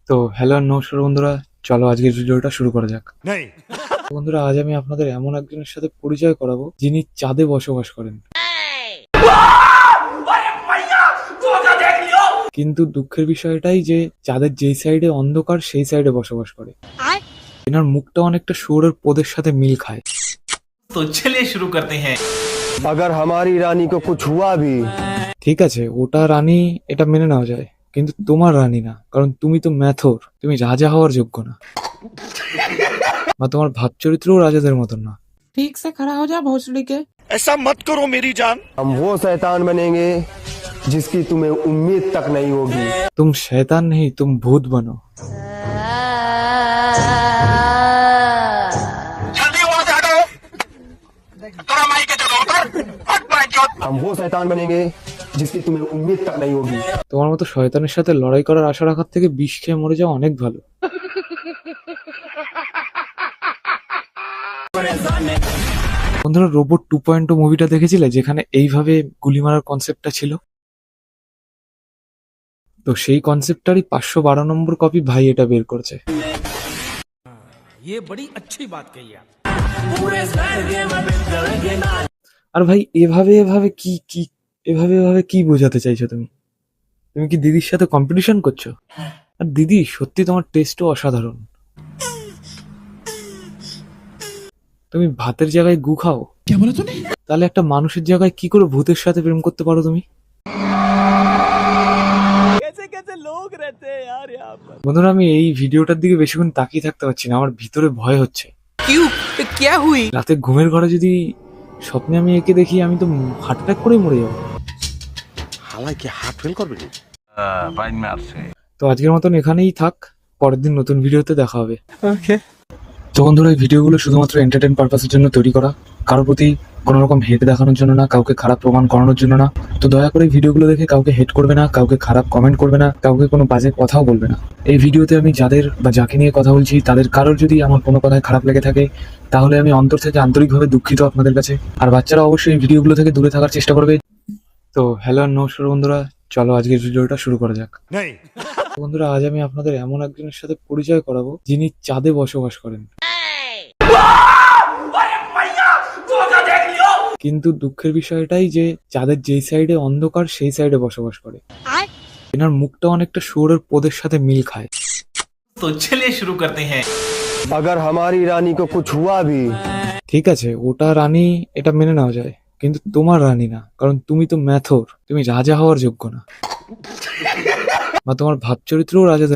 তো হ্যালো আর নমস্কার বন্ধুরা, চলো আজকের ভিডিওটা শুরু করা যাক। नहीं। তো বন্ধুরা, আজ আমি আপনাদের এমন একজনের সাথে পরিচয় করাবো যিনি চাঁদে বসবাস করেন। কিন্তু দুঃখের বিষয় এটাই যে চাঁদের যেই সাইডে অন্ধকার সেই সাইডে বসবাস করে। এনার মুখটা অনেকটা শুয়োরের পোদের সাথে মিল খায়। तो चलिए शुरू करते हैं। अगर हमारी रानी को कुछ हुआ भी ঠিক আছে, ওটা রানী, এটা মেনে নেওয়া যায়, কিন্তু তোমার রানী না, কারণ তুমি তো ম্যাথর, তুমি রাজা হওয়ার যোগ্য না, বা তোমার ভাব চরিত্রও রাজাদের মতন না। ठीक से खड़ा हो जा भोसड़ी के। ऐसा मत करो मेरी जान। हम वो शैतान बनेंगे जिसकी तुम्हें उम्मीद तक नहीं होगी। तुम शैतान नहीं, तुम भूत बनो। जल्दी वहां से हटो। तेरा माई के जगह उतर। हट माई की। हम वो शैतान बनेंगे जिसकी तुम्हें उम्मीद तक नहीं होगी। তোমার মতো শয়তানের সাথে লড়াই করার আশা রাখার থেকে বিষ খেয়ে মরে যাওয়া অনেক ভালো। বন্ধুরা, রোবট 2.0 মুভিটা দেখেছিলে, যেখানে এইভাবে গুলি মারার কনসেপ্টটা ছিল? তো সেই কনসেপ্টটারই 512 নম্বর কপি ভাই এটা বের করছে। ये बड़ी अच्छी बात कही आप। আর ভাই, এভাবে এভাবে কি কি এভাবে এভাবে কি বোঝাতে চাইছো তুমি? তুমি কি দিদির সাথে কম্পিটিশন করছো? আর দিদি, সত্যি তোমার টেস্টও অসাধারণ। তুমি ভাতের জায়গায় গু খাও? তাহলে একটা মানুষের জায়গায় কি করে ভূতের সাথে প্রেম করতে পারো তুমি? বন্ধুরা, আমি এই ভিডিওটার দিকে বেশিক্ষণ তাকিয়ে থাকতে পারছি না, আমার ভিতরে ভয় হচ্ছে। क्यों? क्या हुई? রাতে ঘুমের ঘরে যদি স্বপ্নে আমি একে দেখি, আমি তো হার্ট অ্যাটাক করেই মরে যাবো। हालांकि हार्ट फेल कर बेटी। তো আজকের মতন এখানেই থাক, পরের দিন নতুন ভিডিওতে দেখা হবে। তো বন্ধুরা, এই ভিডিওগুলো শুধুমাত্র এন্টারটেইন পারপাসের জন্য তৈরি করা, কারোর প্রতি কোনো রকম হেট দেখানোর জন্য না, কাউকে খারাপ প্রমাণ করানোর জন্য না। তো দয়া করে এই ভিডিওগুলো দেখে কাউকে হেট করবে না, কাউকে খারাপ কমেন্ট করবে না, কাউকে কোনো বাজে কথাও বলবে না। এই ভিডিওতে আমি যাদের বা যাকে নিয়ে কথা বলছি তাদের কারোর যদি আমার কোনো কথায় খারাপ লেগে থাকে, তাহলে আমি অন্তর থেকে আন্তরিকভাবে দুঃখিত আপনাদের কাছে। আর বাচ্চারা অবশ্যই এই ভিডিওগুলো থেকে দূরে থাকার চেষ্টা করবে। তো হ্যালো আর নমস্কার বন্ধুরা, চলো আজকের ভিডিওটা শুরু করা যাক। नहीं। বন্ধুরা, আজ আমি আপনাদের এমন একজনের সাথে পরিচয় করাবো যিনি চাঁদে বসবাস করেন। কিন্তু দুঃখের বিষয় এটাই যে চাঁদের যেই সাইডে অন্ধকার সেই সাইডে বসবাস করে। এনার মুখটা অনেকটা শুয়োরের পোদের সাথে মিল খায়। तो चलिए शुरू करते हैं। अगर हमारी रानी को कुछ हुआ भी ঠিক আছে, ওটা রানী, এটা মেনে নেওয়া যায়, কিন্তু তোমার রানী না, কারণ তুমি তো ম্যাথর, তুমি রাজা হওয়ার যোগ্য না, বা তোমার ভাব চরিত্রও রাজাদের